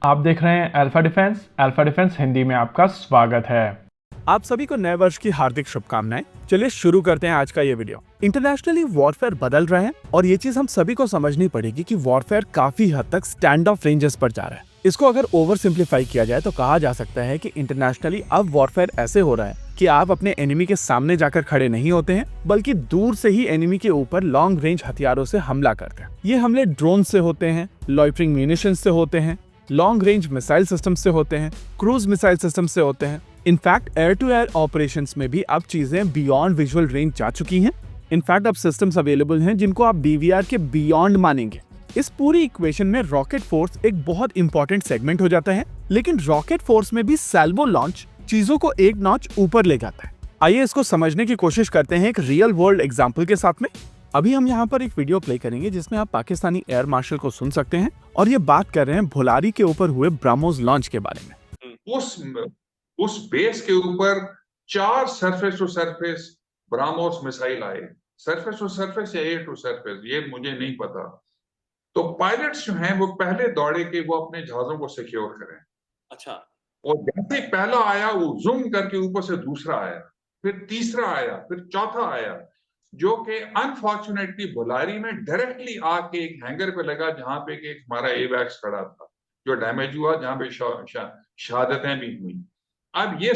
आप देख रहे हैं अल्फा डिफेंस हिंदी में आपका स्वागत है। आप सभी को नए वर्ष की हार्दिक शुभकामनाएं। चलिए शुरू करते हैं आज का ये वीडियो। इंटरनेशनली वॉरफेयर बदल रहे हैं और ये चीज हम सभी को समझनी पड़ेगी कि वॉरफेयर काफी हद तक स्टैंड ऑफ रेंजेस पर जा रहा है। इसको अगर ओवर सिंप्लीफाई किया जाए तो कहा जा सकता है कि इंटरनेशनली अब वॉरफेयर ऐसे हो रहा है कि आप अपने एनिमी के सामने जाकर खड़े नहीं होते हैं, बल्कि दूर से ही एनिमी के ऊपर लॉन्ग रेंज हथियारों से हमला करते हैं। ये हमले ड्रोन से होते हैं, लॉइटरिंग म्यूनिशन से होते हैं, लॉन्ग रेंज मिसाइल सिस्टम से होते हैं, क्रूज मिसाइल सिस्टम से होते हैं। In fact air to air operations में भी अब चीजें बियॉन्ड विजुअल रेंज जा चुकी हैं। इनफैक्ट अब सिस्टम्स अवेलेबल हैं जिनको आप बीवीआर के बियॉन्ड मानेंगे। इस पूरी इक्वेशन में रॉकेट फोर्स एक बहुत इंपॉर्टेंट सेगमेंट हो जाता है, लेकिन रॉकेट फोर्स में भी सैल्वो लॉन्च चीजों को एक नॉच ऊपर ले जाता है। आइए इसको समझने की कोशिश करते हैं एक रियल वर्ल्ड एग्जाम्पल के साथ में। अभी हम यहाँ पर एक वीडियो प्ले करेंगे जिसमें आप पाकिस्तानी एयर मार्शल को सुन सकते हैं और ये बात कर रहे हैं भोलारी के ऊपर हुए ब्रह्मोस लॉन्च के बारे में। उस बेस के ऊपर 4 surface to surface BrahMos missile आए। सरफेस टू सरफेस या एयर टू सरफेस ये मुझे नहीं पता। तो पायलट्स जो हैं वो पहले दौड़े के वो अपने जहाजों को सिक्योर करें। अच्छा। और जैसे पहला आया वो जूम करके ऊपर से दूसरा आया, फिर तीसरा आया, फिर चौथा आया, जो कि अनफॉर्चुनेटली भोलारी में डायरेक्टली आके एक हैंगर पे लगा जहां पे एक हमारा एवैक्स खड़ा था जो डैमेज हुआ, जहां पे शहादतें भी हुई। अब ये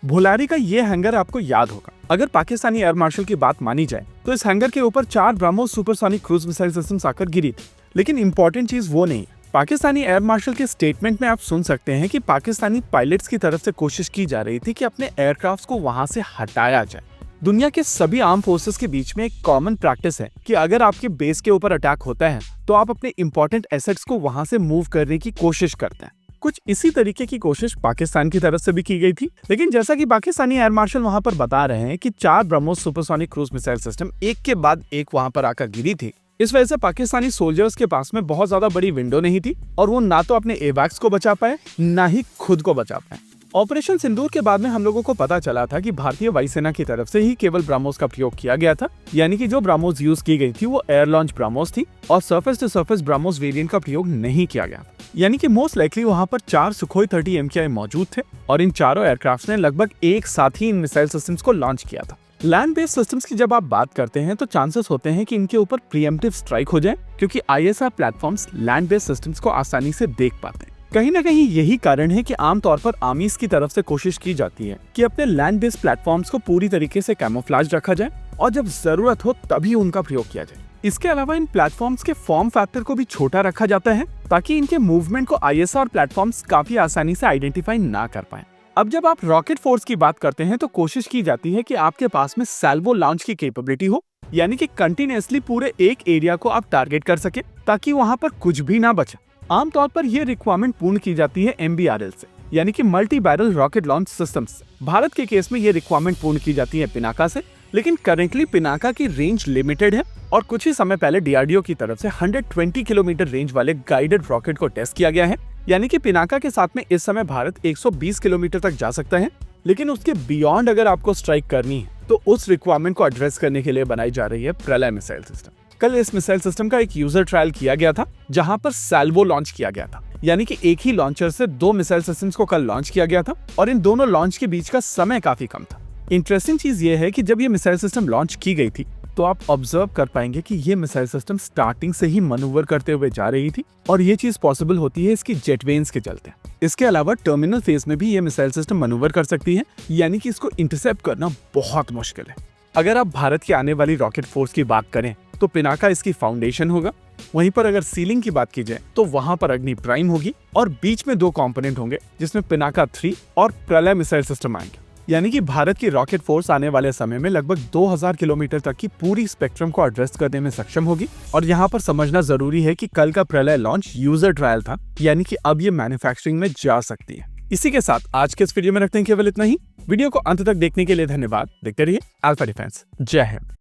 भोलारी का ये हैंगर आपको याद होगा। अगर पाकिस्तानी एयर मार्शल की बात मानी जाए तो इस हैंगर के ऊपर 4 BrahMos supersonic cruise missile systems आकर गिरी थी। लेकिन इंपॉर्टेंट चीज वो नहीं है। पाकिस्तानी एयर मार्शल के स्टेटमेंट में आप सुन सकते हैं कि पाकिस्तानी पायलट्स की तरफ से कोशिश की जा रही थी कि अपने एयरक्राफ्ट को वहां से हटाया जाए। दुनिया के सभी आर्म फोर्सेस के बीच में एक कॉमन प्रैक्टिस है कि अगर आपके बेस के ऊपर अटैक होता है तो आप अपने इंपॉर्टेंट एसेट्स को वहां से मूव करने की कोशिश करते हैं। कुछ इसी तरीके की कोशिश पाकिस्तान की तरफ से भी की गई थी, लेकिन जैसा कि पाकिस्तानी एयर मार्शल वहां पर बता रहे हैं कि 4 BrahMos supersonic cruise missile system एक के बाद एक वहां पर आकर गिरी थी। इस वजह से पाकिस्तानी सोल्जर्स के पास में बहुत ज्यादा बड़ी विंडो नहीं थी और वो ना तो अपने एवैक्स को बचा पाए ना ही खुद को बचा पाए। ऑपरेशन सिंदूर के बाद में हम लोगों को पता चला था कि भारतीय वायुसेना की तरफ से ही केवल ब्रह्मोस का प्रयोग किया गया था, यानी कि जो ब्रह्मोस यूज की गई थी वो एयर लॉन्च ब्रह्मोस थी और surface to surface BrahMos variant का प्रयोग नहीं किया गया। यानी कि मोस्ट लाइकली वहां पर 4 सुखोई 30 MKI मौजूद थे और इन चारों एयरक्राफ्ट ने लगभग एक साथ ही इन मिसाइल सिस्टम्स को लॉन्च किया था। लैंड बेस्ड सिस्टम्स की जब आप बात करते हैं तो चांसेस होते हैं कि इनके ऊपर प्रीएम्प्टिव स्ट्राइक हो जाए, क्योंकि ISR platforms land based systems को आसानी से देख पाते हैं। कहीं ना कहीं यही कारण है कि आमतौर पर आर्मीज की तरफ से कोशिश की जाती है कि अपने लैंड बेस्ड प्लेटफॉर्म्स को पूरी तरीके से कैमोफ्लेज रखा जाए और जब जरूरत हो तभी उनका प्रयोग किया जाए। इसके अलावा इन प्लेटफॉर्म्स के फॉर्म फैक्टर को भी छोटा रखा जाता है ताकि इनके मूवमेंट को ISR प्लेटफॉर्म्स काफी आसानी से आइडेंटिफाई ना कर पाए। अब जब आप रॉकेट फोर्स की बात करते हैं तो कोशिश की जाती है कि आपके पास में सैल्वो लॉन्च की कैपेबिलिटी हो, यानी कि कंटिन्यूअसली पूरे एक एरिया को आप टारगेट कर सके ताकि वहां पर कुछ भी ना बचे। आमतौर पर यह रिक्वायरमेंट पूर्ण की जाती है MBRL से, यानी कि multi barrel rocket launch systems. Bharat के केस में ये रिक्वायरमेंट पूर्ण की जाती है पिनाका से, लेकिन करेंटली पिनाका की रेंज लिमिटेड है और कुछ ही समय पहले DRDO की तरफ से 120 किलोमीटर रेंज वाले गाइडेड रॉकेट को टेस्ट किया गया है। यानी कि पिनाका के साथ में इस समय भारत 120 किलोमीटर तक जा सकता है, लेकिन उसके बियॉन्ड अगर आपको स्ट्राइक करनी है तो उस रिक्वायरमेंट को एड्रेस करने के लिए बनाई जा रही है प्रलय मिसाइल सिस्टम। कल इस मिसाइल सिस्टम का एक यूजर ट्रायल किया गया था जहां पर सैल्वो लॉन्च किया गया था, यानी कि एक ही लॉन्चर से 2 मिसाइल सिस्टम्स को कल लॉन्च किया गया था और इन दोनों लॉन्च के बीच का समय काफी कम था। इंटरेस्टिंग चीज ये है कि जब ये मिसाइल सिस्टम लॉन्च की गई थी तो आप ऑब्जर्व कर पाएंगे कि ये मिसाइल सिस्टम स्टार्टिंग से ही मनूवर करते हुए जा रही थी और ये चीज पॉसिबल होती है इसकी जेट वेन्स के चलते। इसके अलावा टर्मिनल फेज में भी ये मिसाइल सिस्टम मनूवर कर सकती है, यानी कि इसको इंटरसेप्ट करना बहुत मुश्किल है। अगर आप भारत की आने वाली रॉकेट फोर्स की बात करें तो पिनाका इसकी फाउंडेशन होगा। वहीं पर अगर सीलिंग की बात की जाए तो वहां पर अग्नि प्राइम होगी और बीच में 2 कंपोनेंट होंगे जिसमें पिनाका 3 और प्रलय मिसाइल सिस्टम आएंगे। यानी कि भारत की रॉकेट फोर्स आने वाले समय में लगभग 2000 किलोमीटर तक की पूरी स्पेक्ट्रम को एड्रेस करने में सक्षम होगी। और यहाँ पर समझना जरूरी है कि कल का प्रलय लॉन्च यूजर ट्रायल था, यानी कि अब ये मैन्युफैक्चरिंग में जा सकती है। इसी के साथ आज के इस वीडियो में रखते हैं केवल इतना ही। वीडियो को अंत तक देखने के लिए धन्यवाद। देखते रहिए अल्फा डिफेंस। जय हिंद।